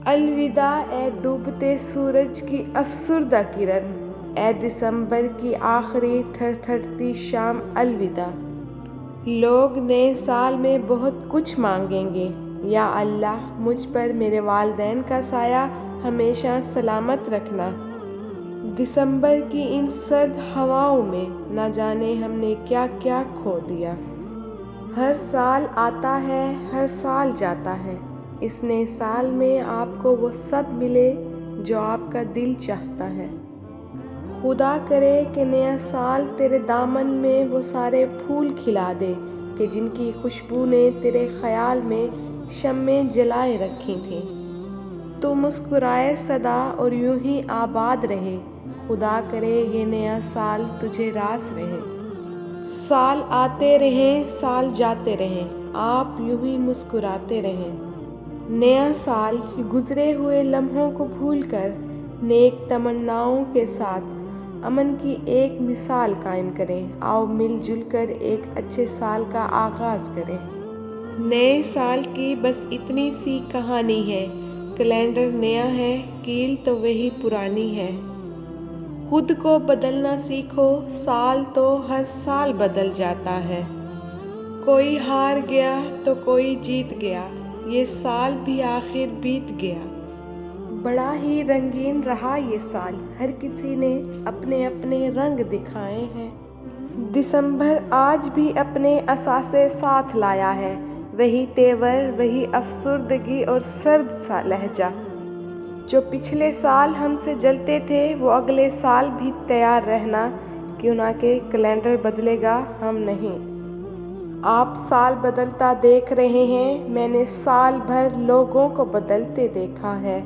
الوداع اے ڈوبتے سورج کی افسردہ کرن، اے دسمبر کی آخری ٹھٹھرتی شام الوداع۔ لوگ نئے سال میں بہت کچھ مانگیں گے، یا اللہ مجھ پر میرے والدین کا سایہ ہمیشہ سلامت رکھنا۔ دسمبر کی ان سرد ہواؤں میں نہ جانے ہم نے کیا کیا کھو دیا۔ ہر سال آتا ہے، ہر سال جاتا ہے، اس نئے سال میں آپ کو وہ سب ملے جو آپ کا دل چاہتا ہے۔ خدا کرے کہ نیا سال تیرے دامن میں وہ سارے پھول کھلا دے کہ جن کی خوشبو نے تیرے خیال میں شمعیں جلائے رکھی تھیں۔ تو مسکرائے سدا اور یوں ہی آباد رہے، خدا کرے یہ نیا سال تجھے راس رہے۔ سال آتے رہیں، سال جاتے رہیں، آپ یوں ہی مسکراتے رہیں۔ نیا سال گزرے ہوئے لمحوں کو بھول کر نیک تمناؤں کے ساتھ امن کی ایک مثال قائم کریں۔ آؤ مل جل کر ایک اچھے سال کا آغاز کریں۔ نئے سال کی بس اتنی سی کہانی ہے، کیلنڈر نیا ہے، کیل تو وہی پرانی ہے۔ خود کو بدلنا سیکھو، سال تو ہر سال بدل جاتا ہے۔ کوئی ہار گیا تو کوئی جیت گیا، یہ سال بھی آخر بیت گیا۔ بڑا ہی رنگین رہا یہ سال، ہر کسی نے اپنے اپنے رنگ دکھائے ہیں۔ دسمبر آج بھی اپنے اثاثے ساتھ لایا ہے، وہی تیور، وہی افسردگی اور سرد سا لہجہ۔ جو پچھلے سال ہم سے جلتے تھے وہ اگلے سال بھی تیار رہنا، کیوں نہ کہ کیلنڈر بدلے گا، ہم نہیں۔ آپ سال بدلتا دیکھ رہے ہیں، میں نے سال بھر لوگوں کو بدلتے دیکھا ہے۔